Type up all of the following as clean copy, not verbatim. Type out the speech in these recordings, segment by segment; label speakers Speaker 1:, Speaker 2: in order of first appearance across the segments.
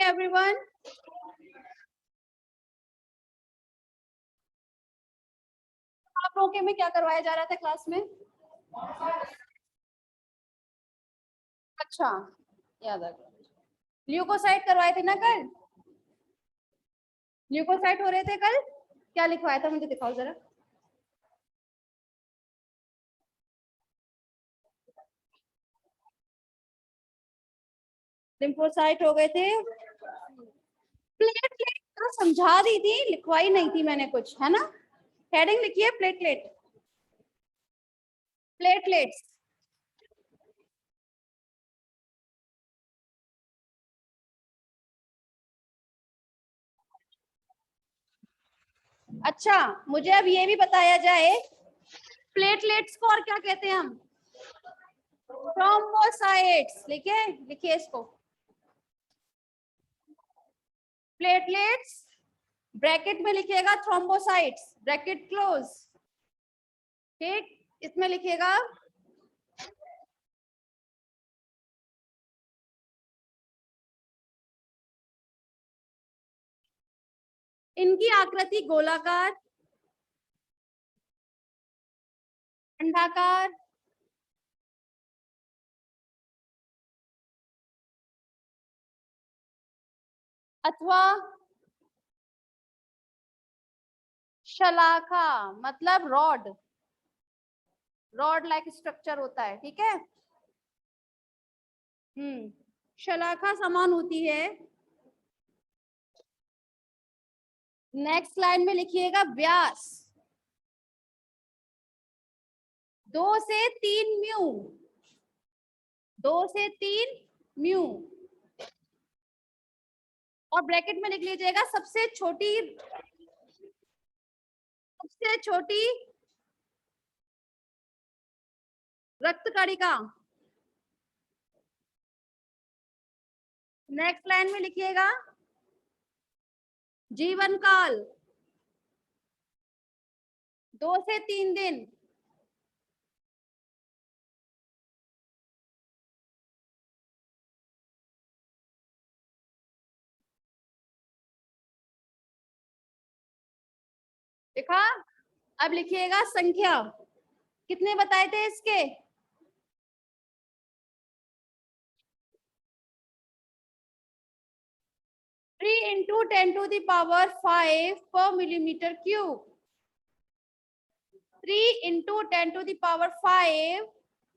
Speaker 1: Everyone, आप लोगों के में क्या करवाया जा रहा था क्लास में? अच्छा, याद आ गया। ल्यूकोसाइट करवाए थे ना कल? ल्यूकोसाइट हो रहे थे कल? क्या लिखवाया था, मुझे दिखाओ जरा। लिम्फोसाइट हो गए थे। प्लेटलेट तो समझा दी थी, लिखवाई नहीं थी मैंने कुछ, है ना? हेडिंग लिखी है प्लेटलेट, प्लेटलेट्स। अच्छा, मुझे अब ये भी बताया जाए, प्लेटलेट्स को और क्या कहते हैं हम? थ्रोम्बोसाइट्स। लिखिए इसको, प्लेटलेट्स ब्रैकेट में लिखिएगा थ्रोम्बोसाइट्स, ब्रैकेट क्लोज। ठीक, इसमें लिखिएगा इनकी आकृति गोलाकार, अंडाकार, अथवा शलाका, मतलब रॉड, रॉड लाइक स्ट्रक्चर होता है। ठीक है। शलाका समान होती है। नेक्स्ट लाइन में लिखिएगा व्यास 2 से 3 म्यू, 2 से 3 म्यू, और ब्रैकेट में लिख लीजिएगा सबसे छोटी रक्त कणिका। नेक्स्ट लाइन में लिखिएगा जीवन काल 2 से 3 दिन। लिखा? अब लिखिएगा संख्या, कितने बताए थे इसके? 3 × 10⁵ पर मिलीमीटर क्यूब। 3 × 10⁵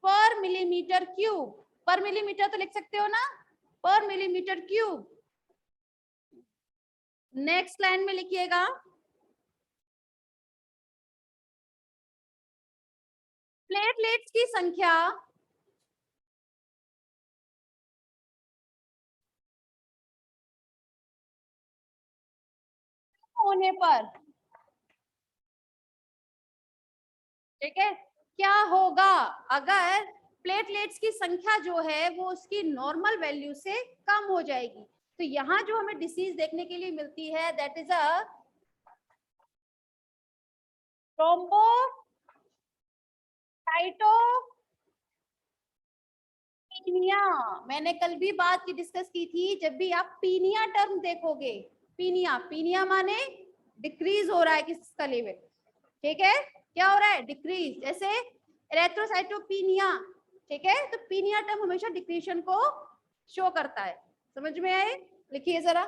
Speaker 1: पर मिलीमीटर क्यूब। पर मिलीमीटर तो लिख सकते हो ना, पर मिलीमीटर क्यूब। नेक्स्ट लाइन में लिखिएगा प्लेटलेट्स की संख्या होने पर, ठीक है, क्या होगा अगर प्लेटलेट्स की संख्या जो है वो उसकी नॉर्मल वैल्यू से कम हो जाएगी? तो यहाँ जो हमें डिसीज देखने के लिए मिलती है दैट इज अ थ्रोम्बोसाइटोपीनिया। मैंने कल भी बात की डिस्कस की थी, जब भी आप पीनिया टर्म देखोगे, पीनिया, पीनिया माने डिक्रीज हो रहा है किसका लेवल, ठीक है, क्या हो रहा है? डिक्रीज। जैसे एरेथ्रोसाइटोपीनिया, ठीक है, तो पीनिया टर्म हमेशा डिक्रीशन को शो करता है। समझ में आए? लिखिए जरा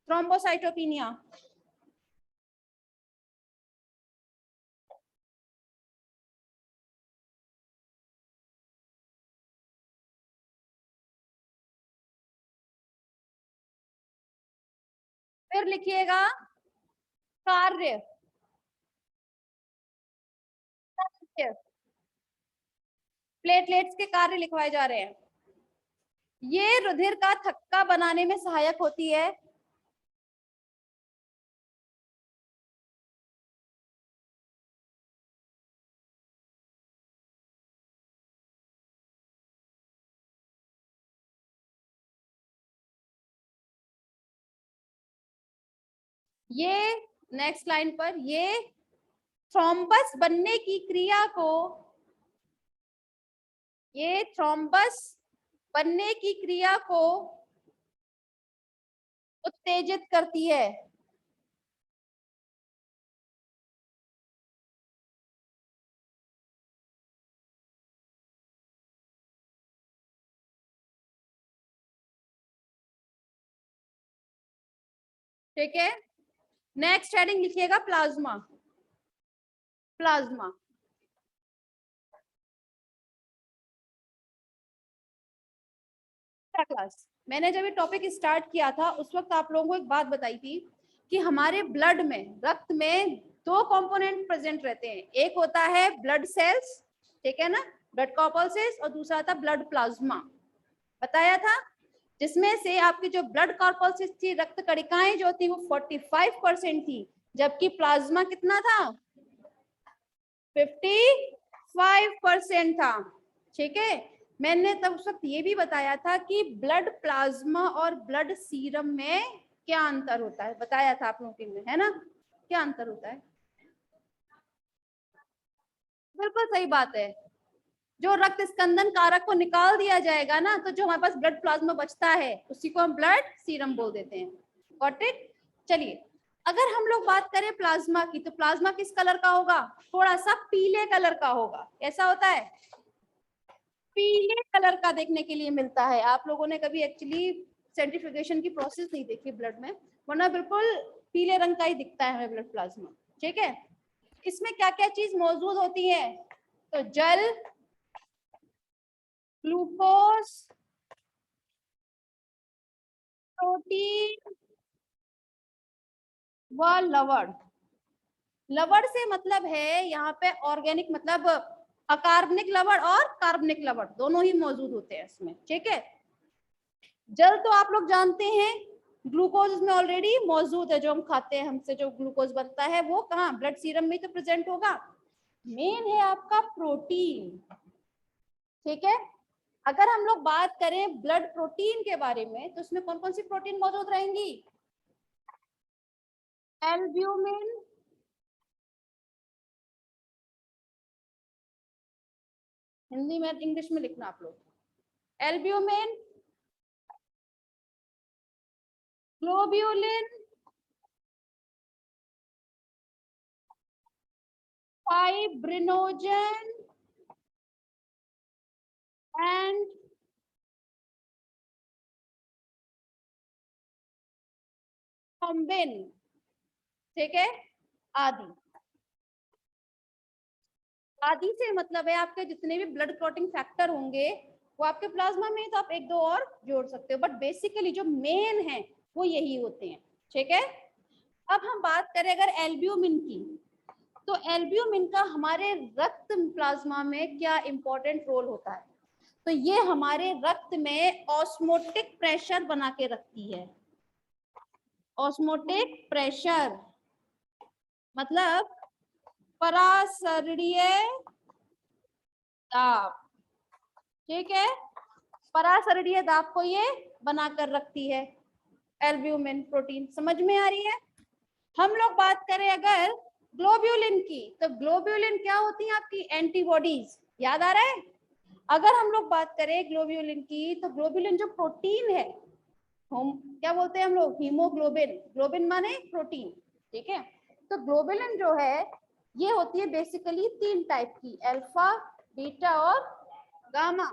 Speaker 1: थ्रोम्बोसाइटोपीनिया। फिर लिखिएगा कार्य, प्लेटलेट्स के कार्य लिखवाए जा रहे हैं। ये रुधिर का थक्का बनाने में सहायक होती है। ये नेक्स्ट लाइन पर, ये थ्रोम्बस बनने की क्रिया को, ये थ्रोम्बस बनने की क्रिया को उत्तेजित करती है। ठीक है, नेक्स्ट हेडिंग लिखिएगा प्लाज्मा। प्लाज्मा क्लास, मैंने जब ये टॉपिक स्टार्ट किया था उस वक्त आप लोगों को एक बात बताई थी कि हमारे ब्लड में, रक्त में दो कंपोनेंट प्रेजेंट रहते हैं। एक होता है ब्लड सेल्स, ठीक है ना, ब्लड कॉर्पल्सेस, और दूसरा था ब्लड प्लाज्मा, बताया था। जिसमें से आपकी जो ब्लड कॉर्पल्सेस थी, रक्त कणिकाएं जो थी वो 45% थी, जबकि प्लाज्मा कितना था, 55% था। ठीक है, मैंने तब उस वक्त ये भी बताया था कि ब्लड प्लाज्मा और ब्लड सीरम में क्या अंतर होता है, बताया था आप लोगों में, है ना, क्या अंतर होता है। बिल्कुल सही बात है, जो रक्त स्कंदन कारक को निकाल दिया जाएगा ना, तो जो हमारे पास ब्लड प्लाज्मा बचता है उसी को हम ब्लड सीरम बोल देते हैं। Got it. चलिए, अगर हम लोग बात करें प्लाज्मा की, तो प्लाज्मा किस कलर का होगा, थोड़ा सा पीले कलर का होगा। ऐसा होता है, पीले कलर का देखने के लिए मिलता है। आप लोगों ने कभी एक्चुअली सेंट्रीफ्यूगेशन की प्रोसेस नहीं देखी ब्लड में, वरना बिल्कुल पीले रंग का ही दिखता है हमें ब्लड प्लाज्मा। ठीक है, इसमें क्या क्या चीज मौजूद होती है, तो जल, ग्लूकोज, प्रोटीन व लवण। लवण से मतलब है यहाँ पे ऑर्गेनिक, मतलब अकार्बनिक लवण और कार्बनिक लवण दोनों ही मौजूद होते हैं इसमें। ठीक है, जल तो आप लोग जानते हैं, ग्लूकोज इसमें ऑलरेडी मौजूद है, जो हम खाते हैं, हमसे जो ग्लूकोज बनता है वो कहाँ, ब्लड सीरम में तो प्रेजेंट होगा। मेन है आपका प्रोटीन। ठीक है, अगर हम लोग बात करें ब्लड प्रोटीन के बारे में, तो उसमें कौन कौन सी प्रोटीन मौजूद रहेंगी, एल्ब्यूमिन, हिंदी में इंग्लिश में लिखना आप लोग, albumin, globulin, fibrinogen and thrombin. ठीक है, आदि। आदि से मतलब है आपके जितने भी ब्लड क्लॉटिंग फैक्टर होंगे वो आपके प्लाज्मा में, तो आप एक दो और जोड़ सकते हो, बट बेसिकली जो मेन है वो यही होते हैं। ठीक है, अब हम बात करें अगर एल्ब्यूमिन की, तो एल्ब्यूमिन का हमारे रक्त प्लाज्मा में क्या इंपॉर्टेंट रोल होता है, तो ये हमारे रक्त में ऑस्मोटिक प्रेशर बना के रखती है। ऑस्मोटिक प्रेशर मतलब परासरणीय दाब। ठीक है, परासरणीय दाब को ये बनाकर रखती है एल्ब्यूमिन प्रोटीन। समझ में आ रही है। हम लोग बात करें अगर ग्लोब्यूलिन की, तो ग्लोब्यूलिन क्या होती है आपकी, एंटीबॉडीज। याद आ रहा है। अगर हम लोग बात करें ग्लोब्यूलिन की, तो ग्लोब्यूलिन जो प्रोटीन है, हम क्या बोलते हैं हम लोग, हीमोग्लोबिन। ग्लोबिन माने प्रोटीन। ठीक है, तो ग्लोबुलिन जो है ये होती है बेसिकली तीन टाइप की, अल्फा, बीटा और गामा।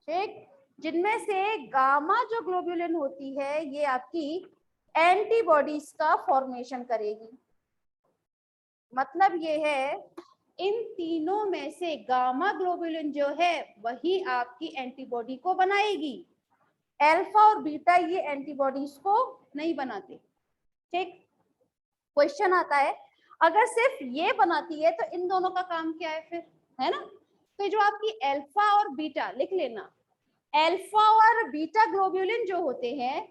Speaker 1: ठीक, जिनमें से गामा जो ग्लोबुलिन होती है ये आपकी एंटीबॉडीज का फॉर्मेशन करेगी। मतलब ये है इन तीनों में से गामा ग्लोबुलिन जो है वही आपकी एंटीबॉडी को बनाएगी। अल्फा और बीटा ये एंटीबॉडीज को नहीं बनाते। ठीक, क्वेश्चन आता है अगर सिर्फ ये बनाती है तो इन दोनों का काम क्या है फिर, है ना। तो जो आपकी अल्फा और बीटा लिख लेना, अल्फा और बीटा ग्लोब्यूलिन जो होते हैं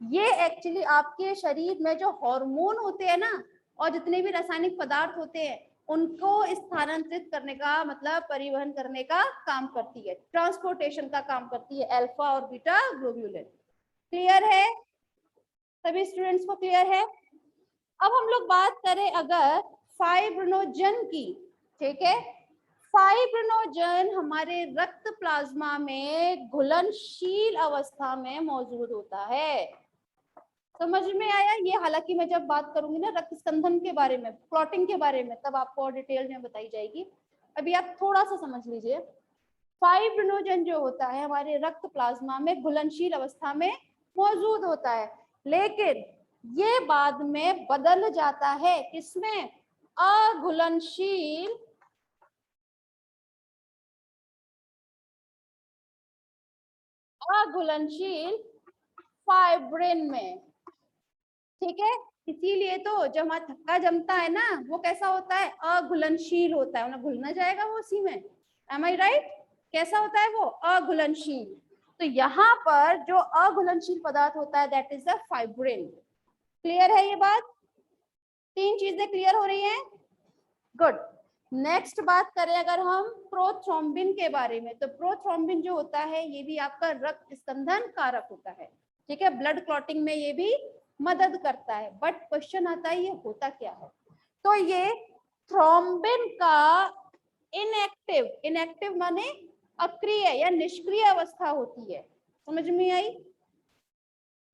Speaker 1: ये एक्चुअली आपके शरीर में जो हार्मोन होते हैं ना, और जितने भी रासायनिक पदार्थ होते हैं उनको स्थानांतरित करने का, मतलब परिवहन करने का काम करती है, ट्रांसपोर्टेशन का काम करती है अल्फा और बीटा ग्लोब्यूलिन। क्लियर है, सभी स्टूडेंट्स को क्लियर है। अब हम लोग बात करें अगर फाइब्रिनोजन की। ठीक है, फाइब्रिनोजन हमारे रक्त प्लाज्मा में घुलनशील अवस्था में मौजूद होता है। समझ में आया ये? हालांकि मैं जब बात करूंगी ना रक्त स्कंदन के बारे में, क्लॉटिंग के बारे में, तब आपको और डिटेल में बताई जाएगी। अभी आप थोड़ा सा समझ लीजिए। फाइब्रिनोजन जो होता है हमारे रक्त प्लाज्मा में घुलनशील अवस्था में मौजूद होता है, लेकिन ये बाद में बदल जाता है किसमें? अघुलनशील अघुलनशील फाइब्रिन में। ठीक है, इसीलिए तो जब हमारा थक्का जमता है ना, वो कैसा होता है? अघुलनशील होता है, ना घुलना जाएगा वो उसी में। एम आई राइट? कैसा होता है वो? अघुलनशील। तो यहाँ पर जो अघुलनशील पदार्थ होता है that is the fibrin. Clear है ये बात? तीन चीजें क्लियर हो रही हैं? गुड। नेक्स्ट बात करें अगर हम प्रोथ्रोम्बिन के बारे में, तो प्रोथ्रोम्बिन जो होता है ये भी आपका रक्त स्कंदन कारक होता है। ठीक है, ब्लड क्लॉटिंग में ये भी मदद करता है। बट क्वेश्चन आता है ये होता क्या है? तो ये थ्रोम्बिन का इनएक्टिव, इनएक्टिव माने अक्रिय या निष्क्रिय अवस्था होती है। समझ में आई?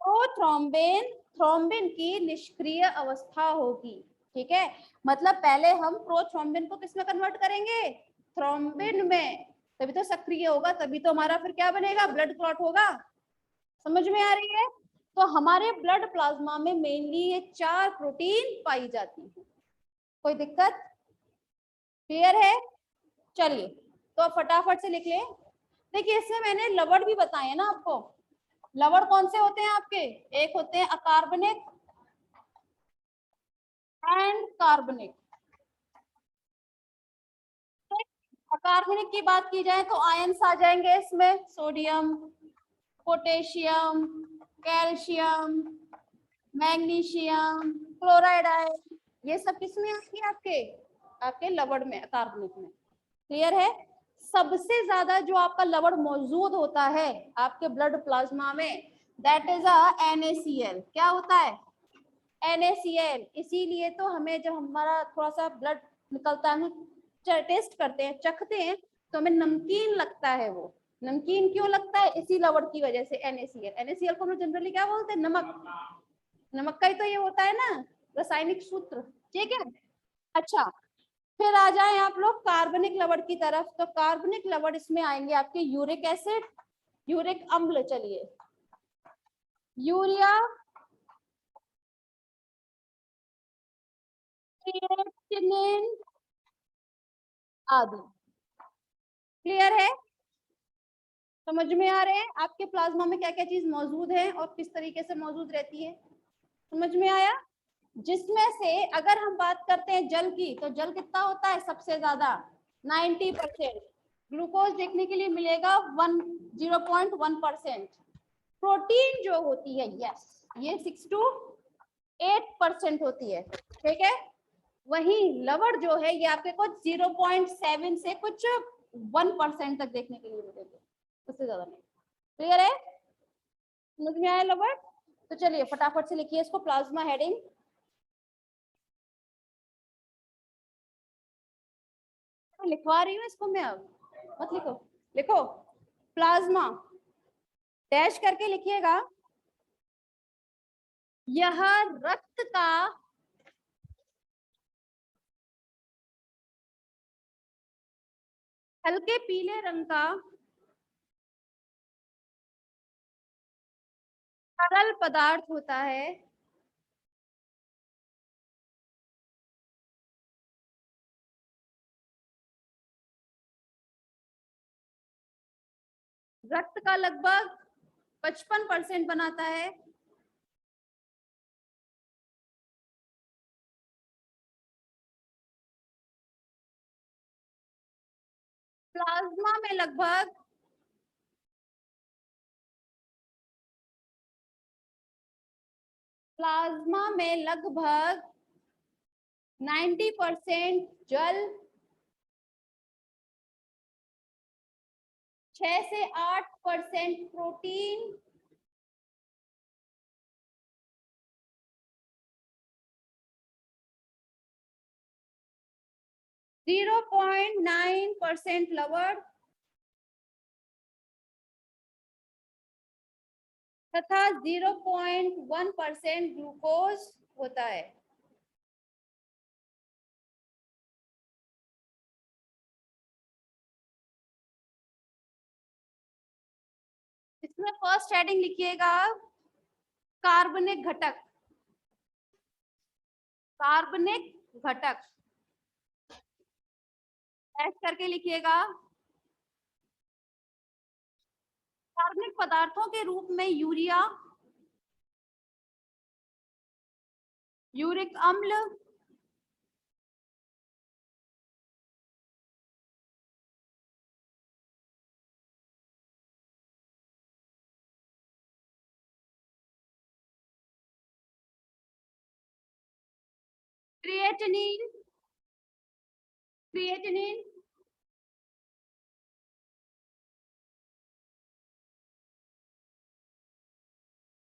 Speaker 1: प्रोथ्रोम्बिन थ्रोम्बिन की निष्क्रिय अवस्था होगी। ठीक है, मतलब पहले हम प्रोथ्रोम्बिन को किसमें कन्वर्ट करेंगे? थ्रोम्बिन में, तभी तो सक्रिय होगा, तभी तो हमारा फिर क्या बनेगा? ब्लड क्लॉट होगा। समझ में आ रही है? तो हमारे ब्लड प्लाज्मा में मेनली ये 4 प्रोटीन पाई जाती है। कोई दिक्कत? क्लियर है? चलिए तो फटाफट से लिख ले। देखिए इसमें मैंने लवण भी बताए ना आपको। लवण कौन से होते हैं आपके? एक होते हैं अकार्बनिक एंड कार्बनिक। अकार्बनिक की बात की जाए तो आयंस आ जाएंगे इसमें, sodium, potassium, calcium, magnesium, chloride ion, ये सब किसमें आएंगे? आपके आपके लवण में, कार्बनिक में। क्लियर है? सबसे ज्यादा जो आपका लवण मौजूद होता है आपके ब्लड प्लाज्मा में दैट इज अ NaCl। क्या होता है? NaCl। इसीलिए तो हमें जब हमारा थोड़ा सा ब्लड निकलता है, टेस्ट करते हैं, चखते हैं, तो हमें नमकीन लगता है। वो नमकीन क्यों लगता है? इसी लवण की वजह से, NaCl। NaCl को हम जनरली क्या बोलते हैं? नमक। नमक का ही तो ये होता है ना रासायनिक सूत्र। ठीक है, अच्छा फिर आ जाए आप लोग कार्बनिक लवण की तरफ। तो कार्बनिक लवण इसमें आएंगे आपके यूरिक एसिड, यूरिक अम्ल, चलिए यूरिया, क्रिएटिनिन आदि। क्लियर है? समझ में आ रहे हैं आपके प्लाज्मा में क्या क्या चीज मौजूद है और किस तरीके से मौजूद रहती है? समझ में आया? जिसमें से अगर हम बात करते हैं जल की, तो जल कितना होता है सबसे ज्यादा? 90%। ग्लूकोज देखने के लिए मिलेगा 0.1%। प्रोटीन जो होती है यस, ये 6 to 8% होती है। ठीक है, वही लवण जो है ये आपके कुछ 0.7 से कुछ 1% तक देखने के लिए मिलेंगे, उससे ज्यादा नहीं। क्लियर है? समझ में आया लवण? तो चलिए फटाफट से लिखिए इसको, प्लाज्मा हेडिंग। लिखवा रही हूँ इसको मैं, अब मत लिखो। लिखो प्लाज्मा, डैश करके लिखिएगा। यह रक्त का हल्के पीले रंग का तरल पदार्थ होता है। रक्त का लगभग 55% बनाता है। प्लाज्मा में लगभग प्लाज्मा में लगभग 90% जल, 6 से 8% प्रोटीन, 0.9% लवण, तथा 0.1% ग्लूकोज होता है। इसमें फर्स्ट हेडिंग लिखिएगा कार्बनिक घटक। कार्बनिक घटक ऐड करके लिखिएगा कार्बनिक पदार्थों के रूप में यूरिया, यूरिक अम्ल, क्रिएटिनिन, क्रिएटिनिन,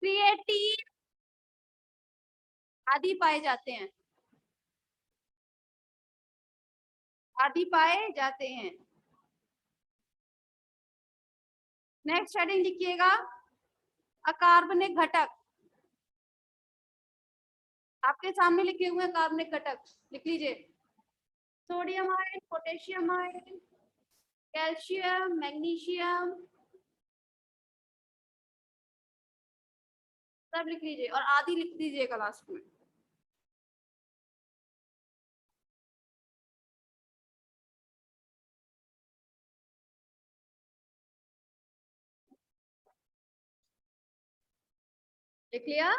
Speaker 1: क्रिएटिन आदि पाए जाते हैं, आदि पाए जाते हैं। नेक्स्ट हेडिंग लिखिएगा अकार्बनिक घटक। आपके सामने लिखे हुए हैं कार्बनिक घटक, लिख लीजिए। Sodium ion, potassium ion, calcium, magnesium, सब लिख लीजिए और आदि लिख दीजिएगा लास्ट में। लिख लिया?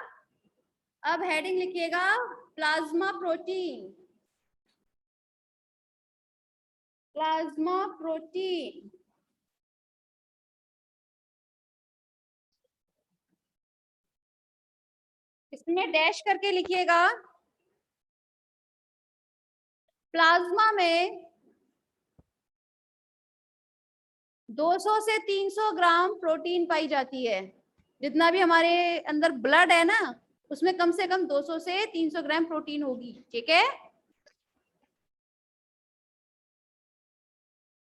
Speaker 1: अब हेडिंग लिखिएगा प्लाज्मा प्रोटीन। प्लाज्मा प्रोटीन इसमें डैश करके लिखिएगा प्लाज्मा में 200 से 300 ग्राम प्रोटीन पाई जाती है। जितना भी हमारे अंदर ब्लड है ना, उसमें कम से कम 200 से 300 ग्राम प्रोटीन होगी। ठीक है?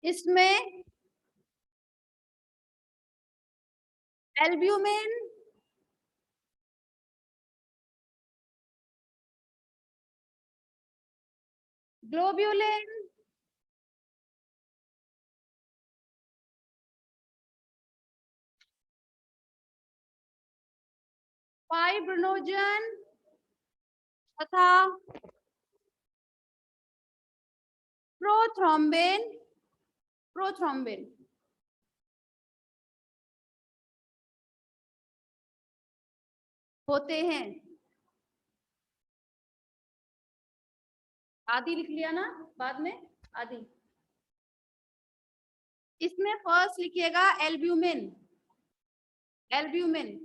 Speaker 1: इसमें एल्ब्यूमिन, ग्लोब्यूलिन, फाइब्रिनोजन तथा प्रोथ्रोम्बिन, प्रोथ्रोम्बिन होते हैं। आदि लिख लिया ना बाद में, आदि। इसमें फर्स्ट लिखिएगा एल्ब्यूमिन, एल्ब्यूमिन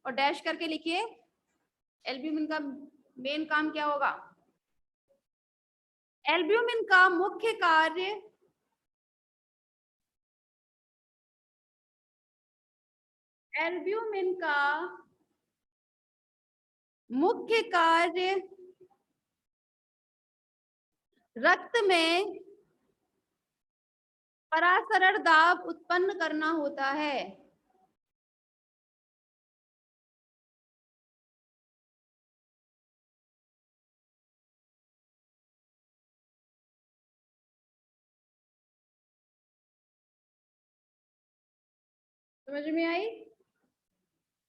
Speaker 1: और डैश करके लिखिए एल्ब्यूमिन का मेन काम क्या होगा। एल्ब्यूमिन का मुख्य कार्य एल्ब्यूमिन का मुख्य कार्य रक्त में परासरण दाब उत्पन्न करना होता है। समझ में आई?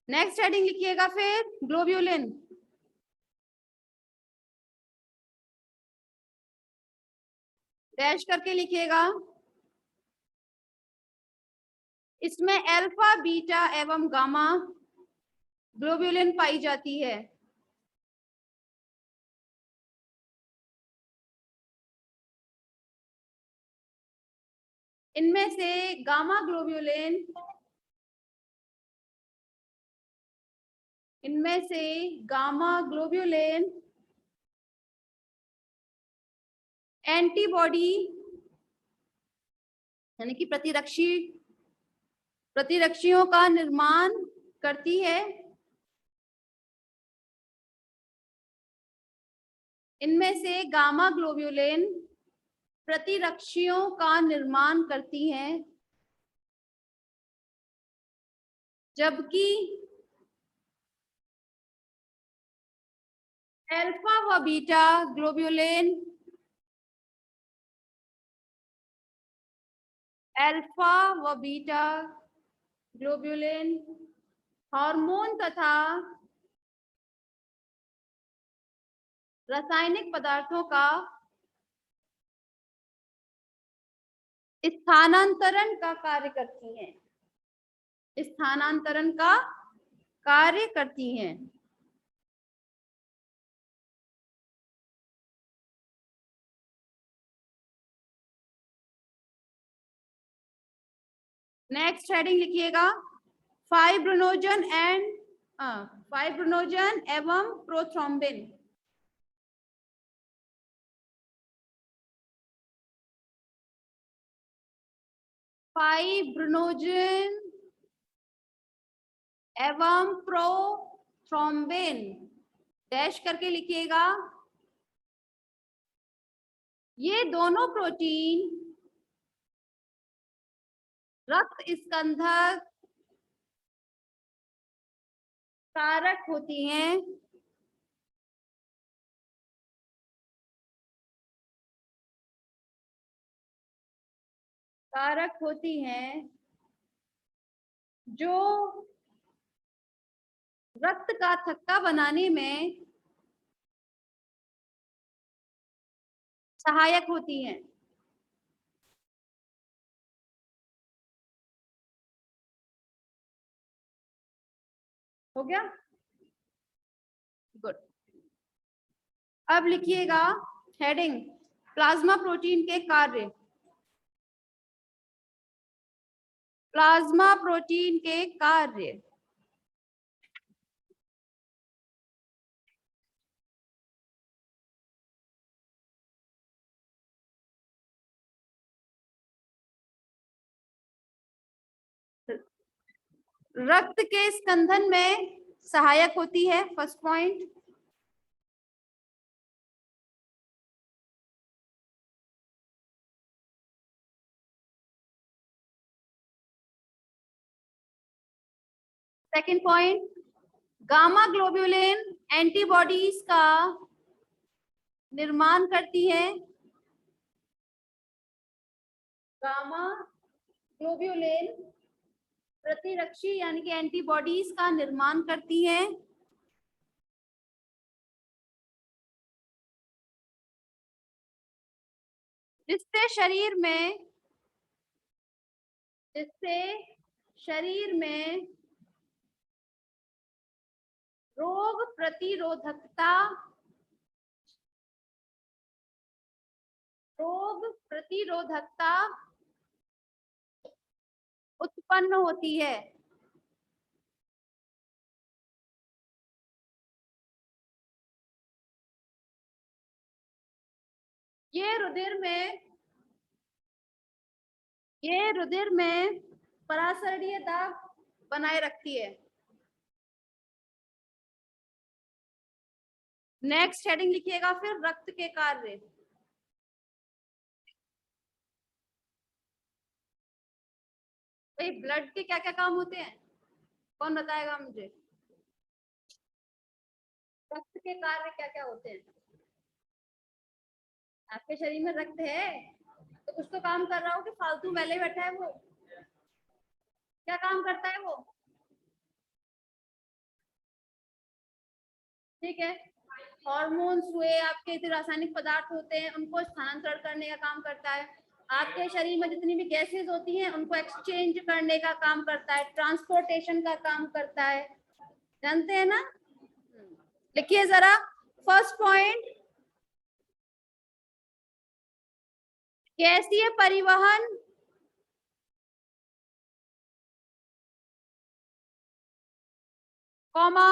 Speaker 1: नेक्स्ट हेडिंग लिखिएगा फिर ग्लोब्यूलिन। डैश करके लिखिएगा इसमें अल्फा, बीटा एवं गामा ग्लोब्यूलिन पाई जाती है। इनमें से गामा ग्लोब्यूलिन, इनमें से गामा ग्लोब्यूलिन एंटीबॉडी यानी कि प्रतिरक्षियों का निर्माण करती है। इनमें से गामा ग्लोब्यूलिन प्रतिरक्षियों का निर्माण करती हैं। जबकि अल्फा व बीटा ग्लोब्यूलिन अल्फा व बीटा ग्लोब्यूलिन हार्मोन तथा रासायनिक पदार्थों का स्थानांतरण का कार्य करती हैं, स्थानांतरण का कार्य करती हैं। नेक्स्ट हेडिंग लिखिएगा फाइब्रिनोजन एंड फाइब्रिनोजन एवं प्रोथ्रोम्बिन। फाइब्रिनोजन एवं प्रोथ्रोम्बिन डैश करके लिखिएगा। ये दोनों प्रोटीन रक्त स्कंधक कारक होती हैं, कारक होती हैं जो रक्त का थक्का बनाने में सहायक होती हैं। हो गया, गुड। अब लिखिएगा हेडिंग प्लाज्मा प्रोटीन के कार्य। प्लाज्मा प्रोटीन के कार्य। रक्त के स्कंदन में सहायक होती है, first point. Second point, gamma globulin antibodies का निर्माण करती है। गामा ग्लोब्यूलिन प्रतिरक्षी यानी कि एंटीबॉडीज का निर्माण करती है। जिससे शरीर में रोग प्रतिरोधकता उत्पन्न होती है। ये रुधिर में पराशरणीयता बनाए रखती है। नेक्स्ट हेडिंग लिखिएगा फिर रक्त के कार्य। भाई ब्लड के क्या क्या काम होते हैं, कौन बताएगा मुझे? रक्त के कार्य क्या क्या होते हैं? आपके शरीर में रक्त है तो कुछ तो काम कर रहा हो कि फालतू पहले बैठा है वो? क्या काम करता है वो? ठीक है, हॉर्मोन्स हुए, आपके जो रासायनिक पदार्थ होते हैं उनको स्थानांतरण करने का काम करता है। आपके शरीर में जितनी भी गैसेस होती हैं उनको एक्सचेंज करने का काम करता है, ट्रांसपोर्टेशन का काम करता है। जानते हैं ना? लिखिए जरा फर्स्ट पॉइंट, गैसीय परिवहन कॉमा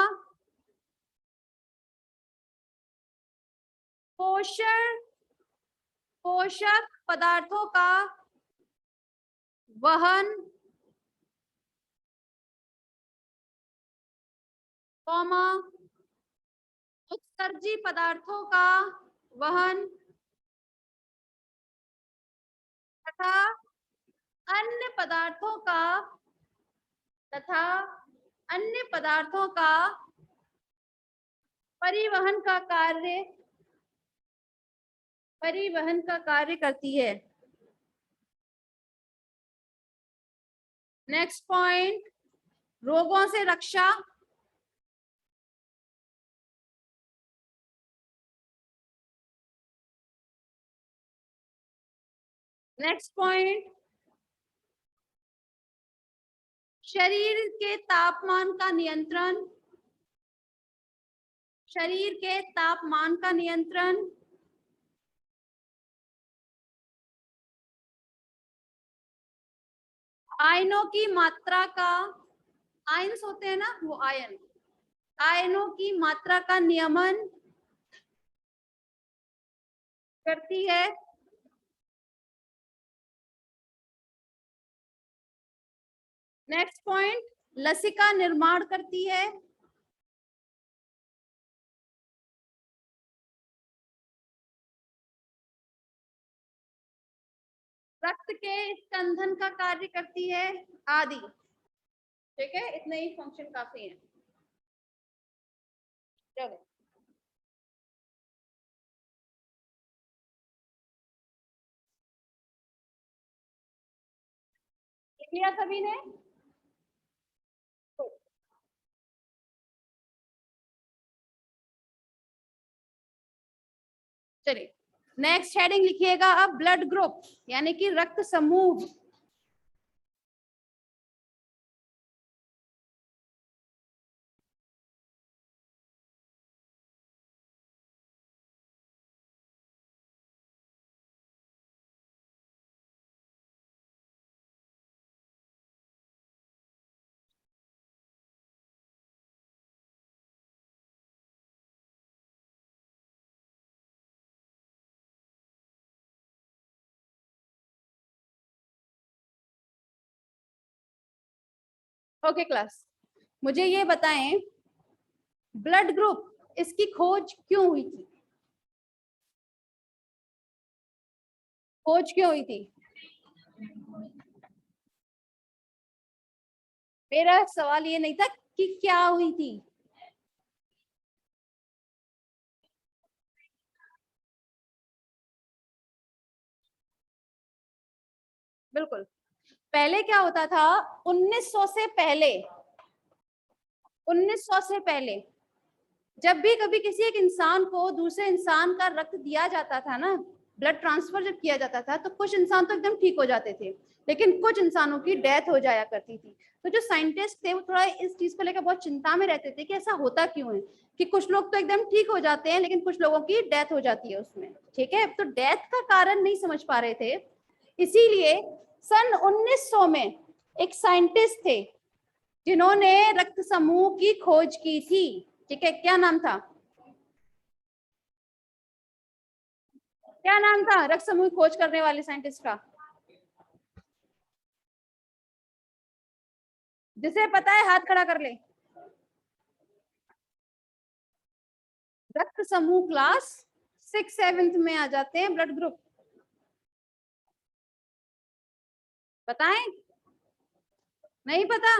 Speaker 1: पोषक पदार्थों का वहन कॉमा उत्सर्जी पदार्थों का वहन तथा अन्य पदार्थों का अन्य पदार्थों का परिवहन का कार्य करती है। नेक्स्ट पॉइंट, रोगों से रक्षा। नेक्स्ट पॉइंट, शरीर के तापमान का नियंत्रण। शरीर के तापमान का नियंत्रण। आयनों की मात्रा का, आयन्स होते हैं ना वो आयन, आयनों की मात्रा का नियमन करती है। नेक्स्ट पॉइंट, लसिका निर्माण करती है। रक्त के स्कंदन का कार्य करती है आदि। ठीक है, इतने ही फंक्शन काफी है। चलो, लिया सभी ने? चलिए नेक्स्ट हेडिंग लिखिएगा अब, ब्लड ग्रुप यानी कि रक्त समूह। ओके क्लास, मुझे ये बताएं ब्लड ग्रुप इसकी खोज क्यों हुई थी? खोज क्यों हुई थी? मेरा सवाल ये नहीं था कि क्या हुई थी। बिल्कुल, पहले क्या होता था, 1900 से पहले, 1900 से पहले जब भी कभी किसी एक इंसान को दूसरे इंसान का रक्त दिया जाता था ना, ब्लड ट्रांसफर जब किया जाता था, तो कुछ इंसान तो एकदम ठीक हो जाते थे, लेकिन कुछ इंसानों की डेथ हो जाया करती थी। तो जो साइंटिस्ट थे वो थोड़ा इस चीज को लेकर बहुत चिंता में रहते थे कि ऐसा होता क्यों है कि कुछ लोग तो एकदम ठीक हो जाते हैं लेकिन कुछ लोगों की डेथ हो जाती है उसमें। ठीक है, तो डेथ का कारण नहीं समझ पा रहे थे, इसीलिए सन 1900 में एक साइंटिस्ट थे जिन्होंने रक्त समूह की खोज की थी। ठीक है, क्या नाम था? क्या नाम था रक्त समूह खोज करने वाले साइंटिस्ट का? जिसे पता है हाथ खड़ा कर ले। रक्त समूह क्लास 6-7 में आ जाते हैं ब्लड ग्रुप। बताएं? नहीं पता?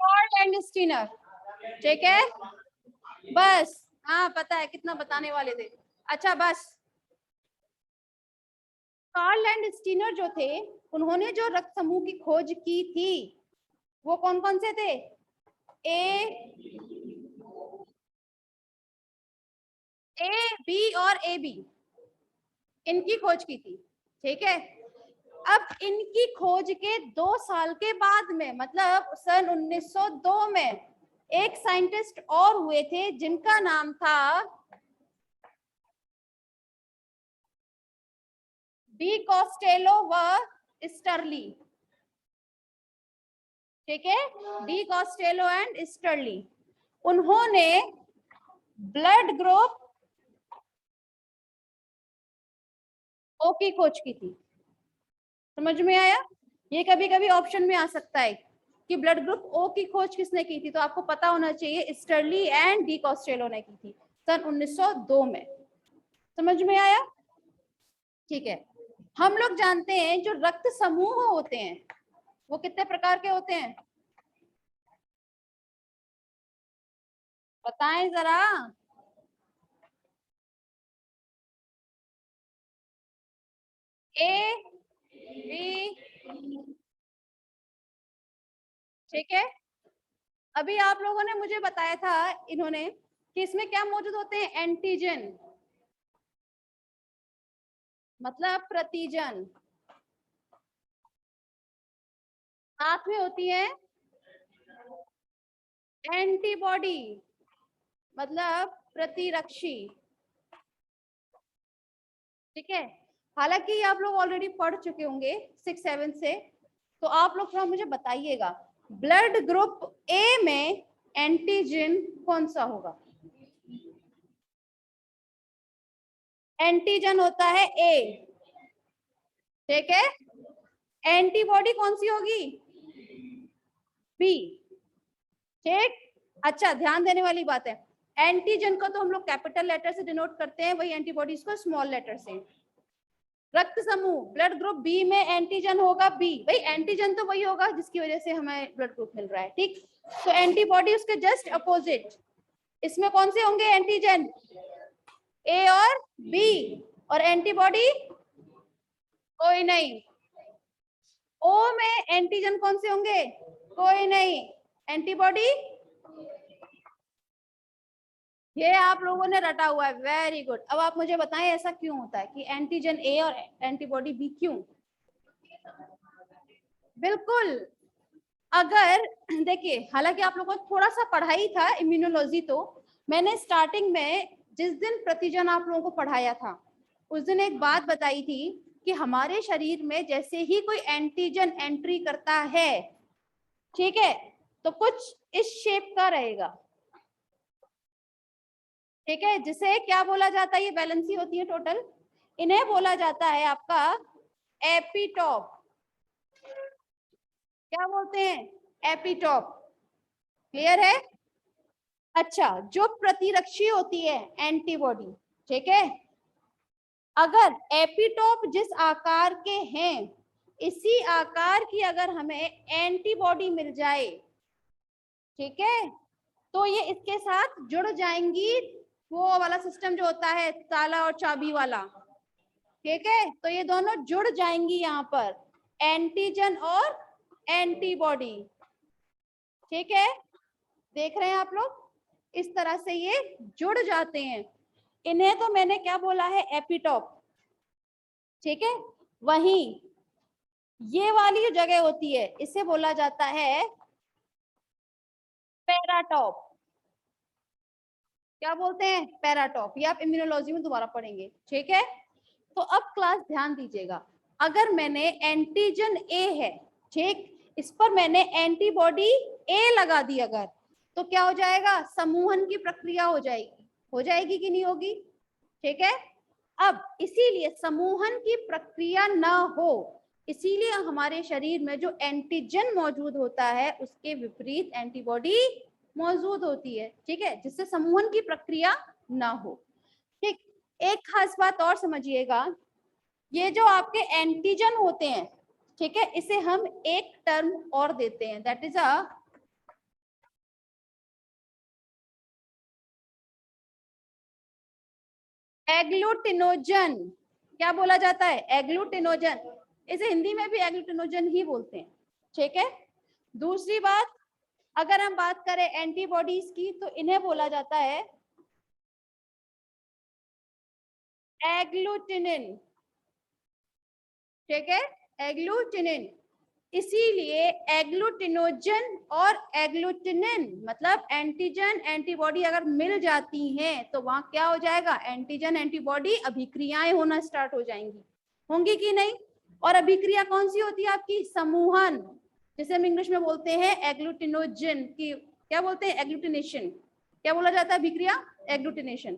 Speaker 1: Karl Landsteiner. ठीक है, बस। हाँ पता है, कितना बताने वाले थे। अच्छा बस, कार्ल एंड स्टीनर जो थे, उन्होंने जो रक्त समूह की खोज की थी वो कौन कौन से थे? ए बी और ए बी, इनकी खोज की थी। ठीक है, अब इनकी खोज के 2 साल के बाद में, मतलब सन 1902 में एक साइंटिस्ट और हुए थे जिनका नाम था डी कॉस्टेलो व स्टर्ली। ठीक है, डी कॉस्टेलो एंड स्टर्ली, उन्होंने ब्लड ग्रुप ओ की खोज की थी। समझ में आया? ये कभी कभी ऑप्शन में आ सकता है कि ब्लड ग्रुप ओ की खोज किसने की थी, तो आपको पता होना चाहिए स्टर्ली एंड डी कॉस्टेलो ने की थी। सन 1902 में। समझ में आया? ठीक है। हम लोग जानते हैं जो रक्त समूह होते हैं वो कितने प्रकार के होते हैं, बताएं जरा। ए, बी, ठीक है। अभी आप लोगों ने मुझे बताया था इन्होंने कि इसमें क्या मौजूद होते हैं, एंटीजन मतलब प्रतिजन, साथ में होती है एंटीबॉडी मतलब प्रतिरक्षी, ठीक है। हालांकि आप लोग ऑलरेडी पढ़ चुके होंगे 6-7 से, तो आप लोग थोड़ा मुझे बताइएगा ब्लड ग्रुप ए में एंटीजन कौन सा होगा? एंटीजन होता है ए, ठीक है। एंटीबॉडी कौन सी होगी? बी, ठीक। अच्छा, ध्यान देने वाली बात है, एंटीजन को तो हम लोग कैपिटल लेटर से डिनोट करते हैं, वही एंटीबॉडीज को स्मॉल लेटर से। रक्त समूह ब्लड ग्रुप बी में एंटीजन होगा बी, भाई एंटीजन तो वही होगा जिसकी वजह से हमें ब्लड ग्रुप मिल रहा है, ठीक। तो एंटीबॉडी उसके जस्ट अपोजिट, इसमें कौन से होंगे एंटीजन? ए और बी। और एंटीबॉडी कोई नहीं। ओ में एंटीजन कौन से होंगे? कोई नहीं। एंटीबॉडी ये आप लोगों ने रटा हुआ है, वेरी गुड। अब आप मुझे बताएं ऐसा क्यों होता है कि एंटीजन ए और एंटीबॉडी बी क्यों? बिल्कुल, अगर देखिए, हालांकि आप लोगों को थोड़ा सा पढ़ाई था इम्यूनोलॉजी, तो मैंने स्टार्टिंग में जिस दिन प्रतिजन आप लोगों को पढ़ाया था उस दिन एक बात बताई थी कि हमारे शरीर में जैसे ही कोई एंटीजन एंट्री करता है, ठीक है, तो कुछ इस शेप का रहेगा, ठीक है, जिसे क्या बोला जाता है, ये बैलेंसी होती है टोटल, इन्हें बोला जाता है आपका एपिटॉप। क्या बोलते हैं? एपिटॉप। क्लियर है? अच्छा, जो प्रतिरक्षी होती है एंटीबॉडी, ठीक है, अगर एपिटोप जिस आकार के हैं इसी आकार की अगर हमें एंटीबॉडी मिल जाए, ठीक है, तो ये इसके साथ जुड़ जाएंगी, वो वाला सिस्टम जो होता है ताला और चाबी वाला, ठीक है, तो ये दोनों जुड़ जाएंगी यहाँ पर, एंटीजन और एंटीबॉडी, ठीक है। देख रहे हैं आप लोग, इस तरह से ये जुड़ जाते हैं। इन्हें तो मैंने क्या बोला है, एपिटॉप, ठीक है। वहीं ये वाली जो जगह होती है इसे बोला जाता है पैराटॉप। क्या बोलते हैं? पैराटॉप। ये आप इम्यूनोलॉजी में दोबारा पढ़ेंगे, ठीक है। तो अब क्लास ध्यान दीजिएगा, अगर मैंने एंटीजन ए है, ठीक, इस पर मैंने एंटीबॉडी ए लगा दी अगर, तो क्या हो जाएगा? समूहन की प्रक्रिया हो जाएगी कि नहीं होगी? ठीक है। अब इसीलिए समूहन की प्रक्रिया ना हो, इसीलिए हमारे शरीर में जो एंटीजन मौजूद होता है उसके विपरीत एंटीबॉडी मौजूद होती है, ठीक है, जिससे समूहन की प्रक्रिया ना हो, ठीक। एक खास बात और समझिएगा, ये जो आपके एंटीजन होते हैं, ठीक है, इसे हम एक टर्म और देते हैं, दैट इज अ एग्लूटिनोजन। क्या बोला जाता है? एग्लूटिनोजन। इसे हिंदी में भी एग्लूटिनोजन ही बोलते हैं, ठीक है। दूसरी बात, अगर हम बात करें एंटीबॉडीज की तो इन्हें बोला जाता है एग्लूटिनिन, ठीक है, एग्लूटिनिन। इसीलिए एग्लूटिनोजन और एग्लूटिनिन मतलब एंटीजन एंटीबॉडी अगर मिल जाती हैं तो वहां क्या हो जाएगा? एंटीजन एंटीबॉडी अभिक्रियाएं होना स्टार्ट हो जाएंगी, होंगी कि नहीं? और अभिक्रिया कौन सी होती है आपकी? समूहन, जिसे हम इंग्लिश में बोलते हैं एग्लूटिनोजन की, क्या बोलते हैं? एग्लूटिनेशन। क्या बोला जाता है अभिक्रिया? एग्लूटिनेशन।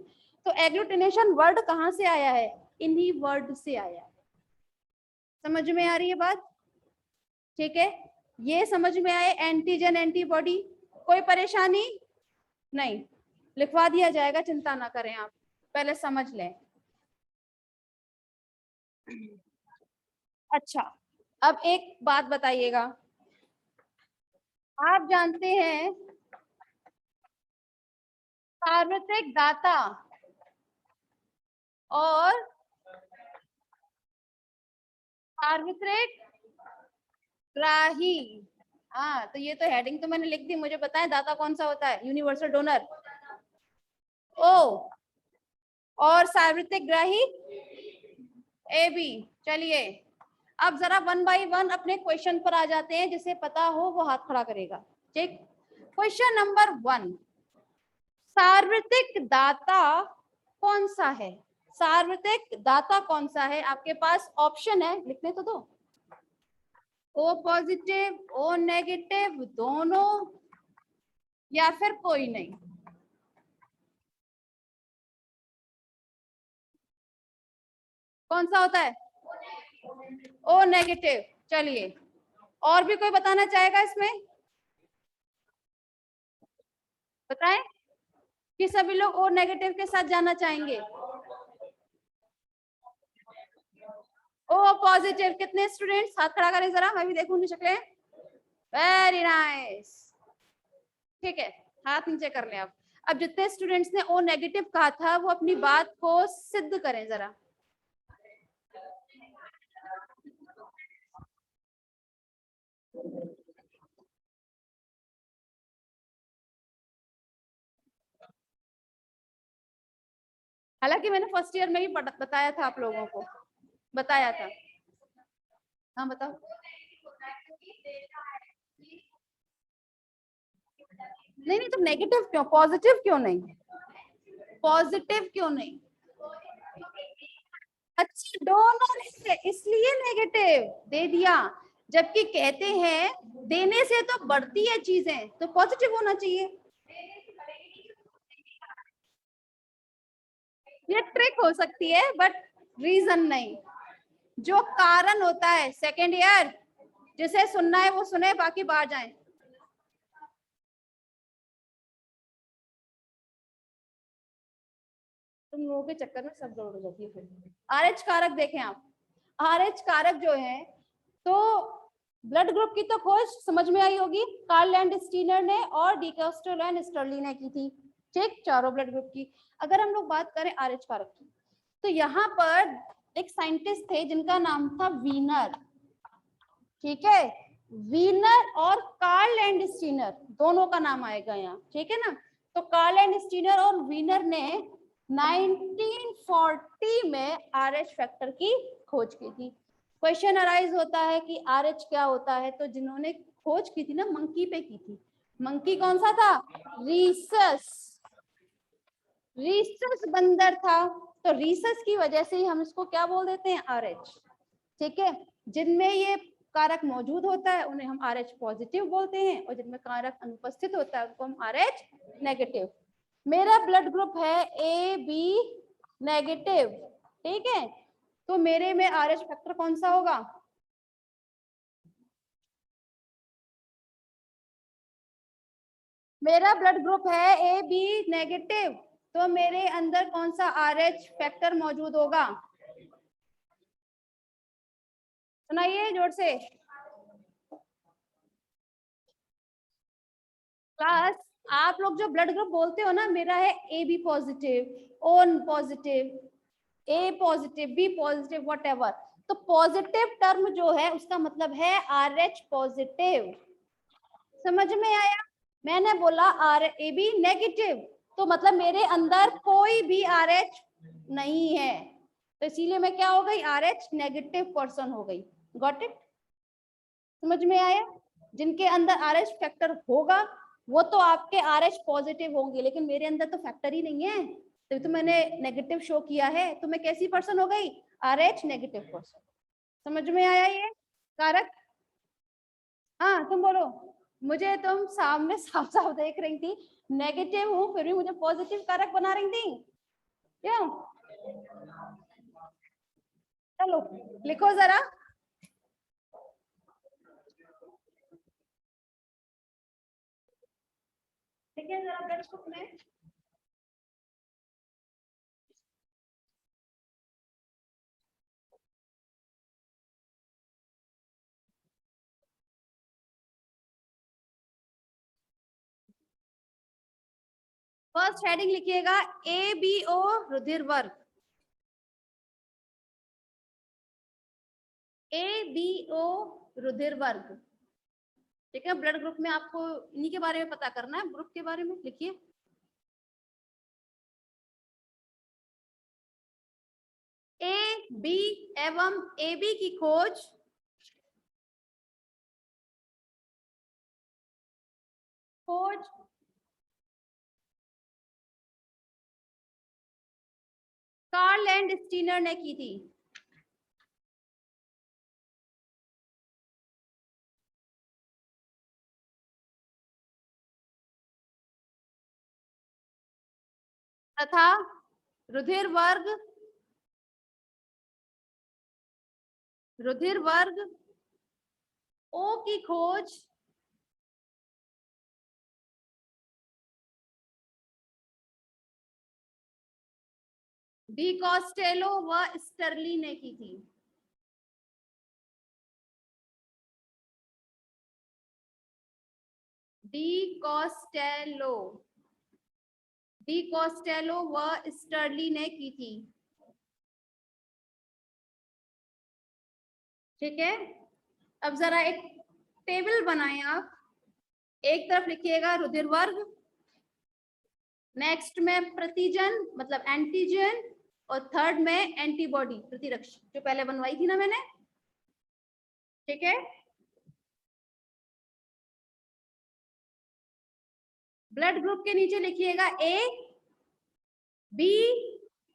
Speaker 1: तो एग्लूटिनेशन वर्ड कहाँ से आया है? इन्हीं वर्ड से आया है। समझ में आ रही है बात? ठीक है, ये समझ में आए एंटीजन एंटीबॉडी, कोई परेशानी नहीं। लिखवा दिया जाएगा, चिंता ना करें आप, पहले समझ लें। अच्छा, अब एक बात बताइएगा, आप जानते हैं सार्वत्रिक दाता और सार्वत्रिक ग्राही, हाँ तो ये तो हेडिंग तो मैंने लिख दी, मुझे बताएं दाता कौन सा होता है? यूनिवर्सल डोनर ओ, और सार्वत्रिक ग्राही ए बी। चलिए अब जरा वन बाय वन अपने क्वेश्चन पर आ जाते हैं, जिसे पता हो वो हाथ खड़ा करेगा। ठीक, क्वेश्चन नंबर 1, सार्वत्रिक दाता कौन सा है? सार्वत्रिक दाता कौन सा है? आपके पास ऑप्शन है, लिखने तो दो। ओ पॉजिटिव, ओ नेगेटिव, दोनों, या फिर कोई नहीं? कौन सा होता है? O negative. चलिए, और भी कोई बताना चाहेगा इसमें? बताएं कि सभी लोग ओ नेगेटिव के साथ जाना चाहेंगे? O positive. कितने स्टूडेंट्स हाथ खड़ा करें जरा, मैं भी देखूं उनकी शक्लें। वेरी नाइस, ठीक है, हाथ नीचे कर लें आप। अब जितने स्टूडेंट्स ने ओ नेगेटिव कहा था वो अपनी बात को सिद्ध करें जरा। हालांकि मैंने फर्स्ट ईयर में ही बताया था, आप लोगों को बताया था। हाँ बताओ। नहीं नहीं, तो नेगेटिव क्यों, पॉजिटिव क्यों नहीं? पॉजिटिव क्यों नहीं? अच्छा, दोनों ने इसलिए नेगेटिव दे दिया, जबकि कहते हैं देने से तो बढ़ती है चीजें, तो पॉजिटिव होना चाहिए। ये ट्रिक हो सकती है बट रीजन नहीं, जो कारण होता है। सेकेंड ईयर, जिसे सुनना है वो सुने, बाकी बाहर जाए। तुम लोगों के चक्कर में सब गड़बड़ हो जाती है फिर। आरएच कारक देखें आप, आरएच कारक जो है, तो ब्लड ग्रुप की तो खोज समझ में आई होगी, कार्ल लैंड स्टीनर ने और डिकॉस्टल एंड स्टर्ली ने की थी। ठीक, चारों ब्लड ग्रुप की। अगर हम लोग बात करें आरएच कारक की, तो यहाँ पर एक साइंटिस्ट थे जिनका नाम था वीनर। ठीक है, वीनर और कार्ल लैंड स्टीनर, दोनों का नाम आएगा यहाँ, ठीक है ना। तो कार्ल लैंड स्टीनर और वीनर ने 1940 में आरएच फैक्टर की खोज की थी। क्वेश्चन अराइज होता है कि आरएच क्या होता है, तो जिन्होंने खोज की थी ना, मंकी पे की थी। मंकी कौन सा था? रीसस, रीसस बंदर था। तो रीसस की वजह से ही हम इसको क्या बोल देते हैं? आरएच। ठीक है, जिनमें ये कारक मौजूद होता है उन्हें हम आरएच पॉजिटिव बोलते हैं, और जिनमें कारक अनुपस्थित होता है उनको हम आरएच नेगेटिव। मेरा ब्लड ग्रुप है ए बी नेगेटिव, ठीक है, तो मेरे में आरएच फैक्टर कौन सा होगा? मेरा ब्लड ग्रुप है ए बी नेगेटिव, तो मेरे अंदर कौन सा आरएच फैक्टर मौजूद होगा? सुनाइए जोर से क्लास। आप लोग जो ब्लड ग्रुप बोलते हो ना, मेरा है A B positive, O positive, A positive, B positive, whatever. तो पॉजिटिव टर्म जो है उसका मतलब है आर एच पॉजिटिव। समझ में आया? मैंने बोला आर ए बी नेगेटिव, तो मतलब मेरे अंदर कोई भी आर एच नहीं है, तो इसीलिए मैं क्या हो गई? आर एच नेगेटिव पर्सन हो गई। Got it? समझ में आया? जिनके अंदर आर एच फैक्टर होगा वो तो आपके आर एच पॉजिटिव होंगे, लेकिन मेरे अंदर तो फैक्टर ही नहीं है, तो मैंने नेगेटिव शो किया है, तो मैं कैसी पर्सन हो गई? R H negative person. समझ में आया ये कारक? हाँ तुम बोलो। मुझे तुम सामने साफ साफ देख रही थी, नेगेटिव हूँ फिर भी मुझे पॉजिटिव कारक बना रही थी, क्यों? चलो लिखो जरा। ठीक है, जरा ब्रश में फर्स्ट हेडिंग लिखिएगा ABO रुधिर वर्ग। ABO रुधिर वर्ग, ठीक है। ब्लड ग्रुप में आपको इन्हीं के बारे में पता करना है, ग्रुप के बारे में लिखिए। ए बी एवं AB की खोज कार्ल एंड स्टीनर ने की थी। तथा रुधिर वर्ग O की खोज डी कॉस्टेलो व स्टर्ली ने की थी। डी कॉस्टेलो व स्टर्ली ने की थी, ठीक है। अब जरा एक टेबल बनाएं आप। एक तरफ लिखिएगा रुधिर वर्ग, नेक्स्ट में प्रतिजन मतलब एंटीजन, और थर्ड में एंटीबॉडी प्रतिरक्षी, जो पहले बनवाई थी ना मैंने, ठीक है। ब्लड ग्रुप के नीचे लिखिएगा A, B,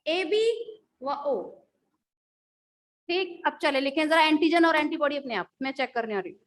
Speaker 1: AB व O, ठीक। अब चले लिखें जरा एंटीजन और एंटीबॉडी अपने आप, मैं चेक करने आ रही हूँ।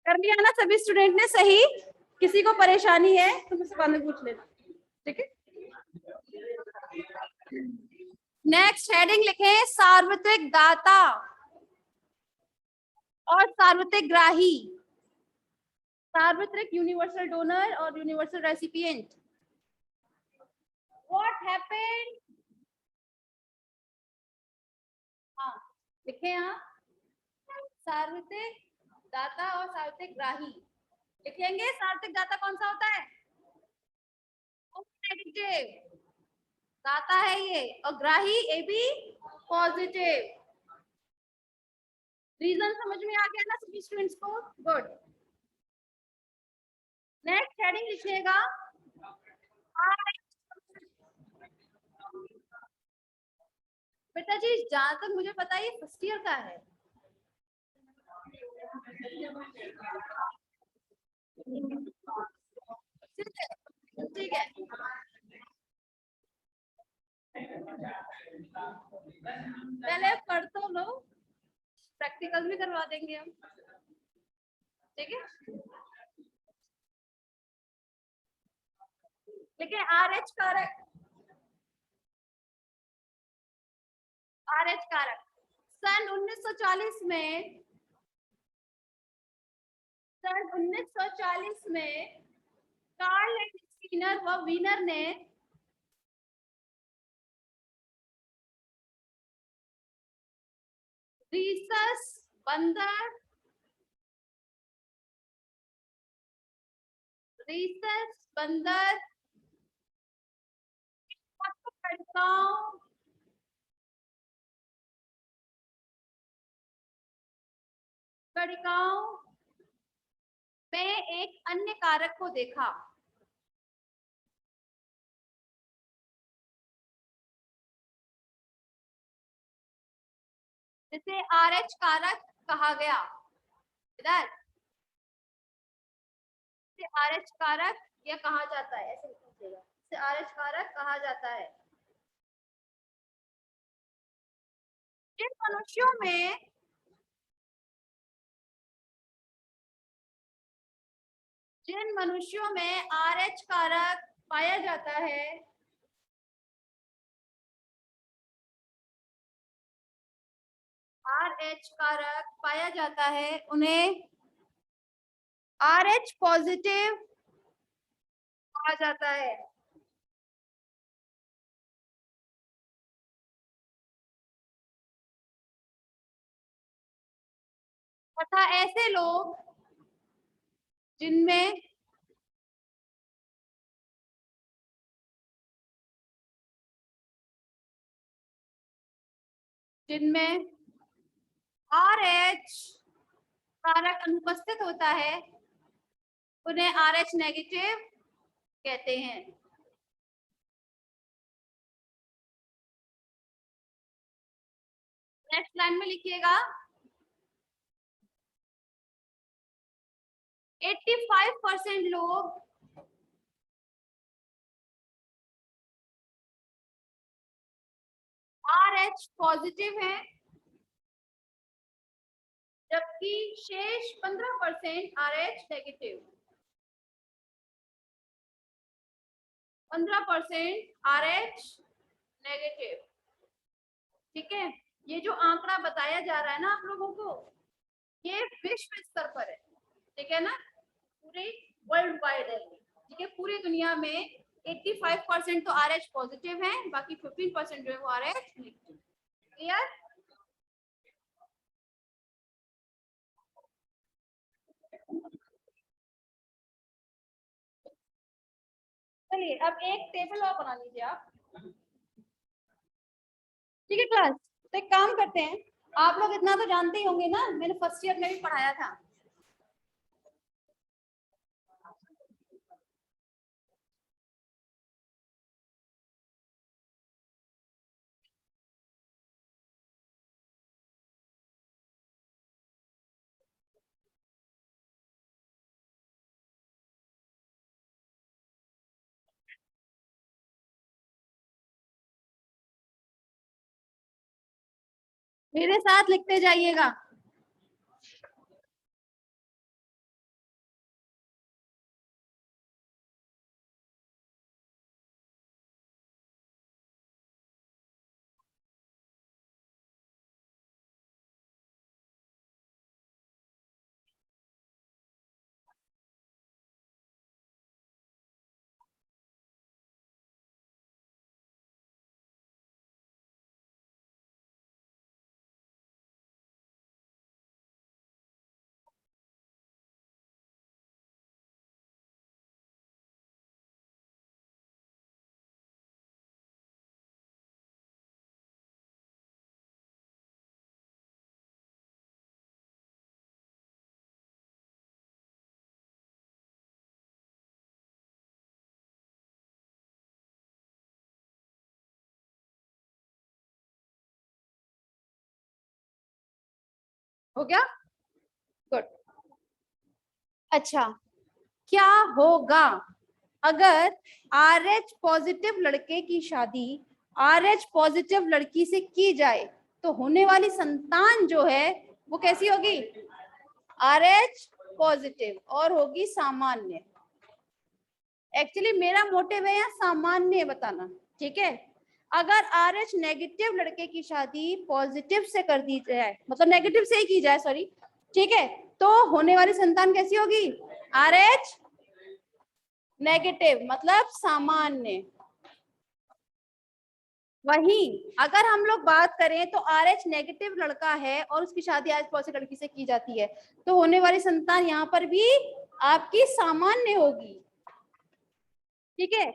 Speaker 1: कर लिया ना सभी स्टूडेंट ने सही? किसी को परेशानी है तो मुझसे बाद में पूछ लेना, ठीक है। नेक्स्ट हेडिंग लिखे सार्वत्रिक दाता और सार्वत्रिक ग्राही। सार्वत्रिक, यूनिवर्सल डोनर और यूनिवर्सल रेसिपिएंट. What happened? हाँ, लिखे आप सार्वत्रिक दाता और सार्वत्रिक ग्राही. लिखेंगे सार्वत्रिक दाता कौन सा होता है? नेगेटिव दाता है ये, और ग्राही ए बी पॉजिटिव. रीजन समझ में आ गया ना सभी स्टूडेंट्स को? गुड. नेक्स्ट हेडिंग लिखिएगा बेटा जी. जहां तक मुझे पता है ये फर्स्ट ईयर का है. ठीक है. पहले पढ़ तो लो, प्रैक्टिकल भी करवा देंगे हम. ठीक है. देखिए RH कारक, RH कारक सन 1940 में कार्ल एंड स्कीनर व वीनर ने रीसस बंदर, कड़िकाओं में एक अन्य कारक को देखा. जिसे RH कारक कहा गया. इधर RH कारक या कहा जाता है, ऐसे लिखिएगा. इसे RH कारक कहा जाता है. जिन मनुष्यों में RH कारक पाया जाता है, RH कारक पाया जाता है, उन्हें RH पॉजिटिव कहा जाता है. तथा ऐसे लोग जिनमें RH कारक अनुपस्थित होता है, उन्हें RH नेगेटिव कहते हैं. नेक्स्ट लाइन में लिखिएगा 85% लोग RH पॉजिटिव है, जबकि शेष 15% RH नेगेटिव. 15% RH negative. ठीक है. ये जो आंकड़ा बताया जा रहा है ना आप लोगों को, ये विश्व स्तर पर है. ठीक है ना, पूरे वर्ल्ड वाइड है. ठीक है, पूरी दुनिया में 85% तो RH पॉजिटिव है, बाकी 15% जो है वो RH नेगेटिव. क्लियर? चलिए अब एक टेबल और बना लीजिए आप. ठीक है क्लास, तो एक काम करते हैं. आप लोग इतना तो जानते ही होंगे ना, मैंने फर्स्ट ईयर में भी पढ़ाया था. मेरे साथ लिखते जाइएगा. हो गया, गुड। अच्छा, क्या होगा अगर RH पॉजिटिव लड़के की शादी RH पॉजिटिव लड़की से की जाए, तो होने वाली संतान जो है वो कैसी होगी? RH पॉजिटिव और होगी सामान्य। एक्चुअली मेरा मोटिव है यहाँ सामान्य बताना, ठीक है। अगर RH नेगेटिव लड़के की शादी पॉजिटिव से कर दी जाए, मतलब नेगेटिव से ही की जाए, सॉरी, ठीक है, तो होने वाली संतान कैसी होगी? RH नेगेटिव मतलब सामान्य। वही अगर हम लोग बात करें तो RH नेगेटिव लड़का है और उसकी शादी RH पॉजिटिव लड़की से की जाती है, तो होने वाली संतान यहाँ पर भी आपकी सामान्य होगी, ठीक है,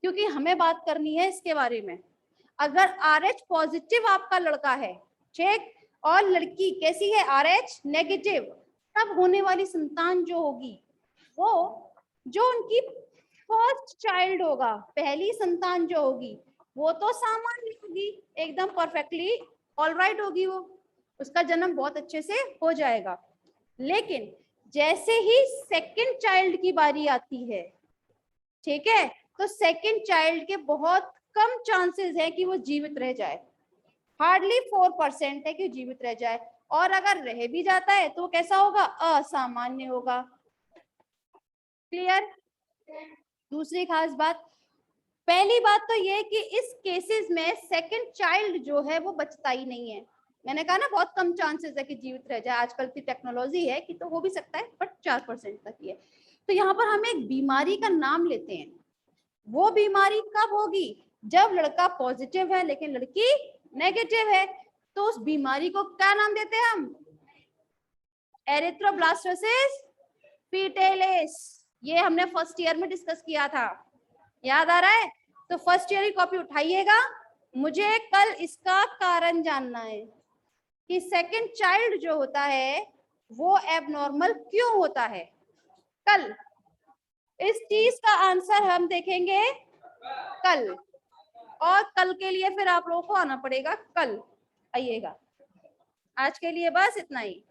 Speaker 1: क्योंकि हमें बात करनी है इसके बारे में। अगर RH पॉजिटिव आपका लड़का है, ठीक, और लड़की कैसी है? RH नेगेटिव, तब होने वाली संतान जो होगी वो जो उनकी फर्स्ट चाइल्ड होगा, पहली संतान जो होगी वो तो सामान्य होगी, एकदम परफेक्टली ऑलराइट होगी, वो उसका जन्म बहुत अच्छे से हो जाएगा। लेकिन जैसे ही सेकंड चाइल्ड की बारी आती है, ठीक है, तो सेकंड चाइल्ड के बहुत कम चांसेस है कि वो जीवित रह जाए, हार्डली 4% है कि जीवित रह जाए, और अगर रह भी जाता है तो कैसा होगा? असामान्य होगा। क्लियर? दूसरी खास बात, पहली बात तो ये कि इस केसेस में सेकंड चाइल्ड जो है वो बचता ही नहीं है। मैंने कहा ना बहुत कम चांसेस है कि जीवित रह जाए, आजकल की टेक्नोलॉजी है कि तो हो भी सकता है, बट 4% तक ही है। तो यहाँ पर हम एक बीमारी का नाम लेते हैं। वो बीमारी कब होगी? जब लड़का पॉजिटिव है लेकिन लड़की नेगेटिव है, तो उस बीमारी को क्या नाम देते हैं हम? Erythroblastosis fetalis. ये हमने फर्स्ट ईयर में डिस्कस किया था, याद आ रहा है? तो फर्स्ट ईयर की कॉपी उठाइएगा, मुझे कल इसका कारण जानना है कि सेकंड चाइल्ड जो होता है वो एबनॉर्मल क्यों होता है। कल इस चीज का आंसर हम देखेंगे कल, और कल के लिए फिर आप लोगों को आना पड़ेगा, कल आइएगा। आज के लिए बस इतना ही।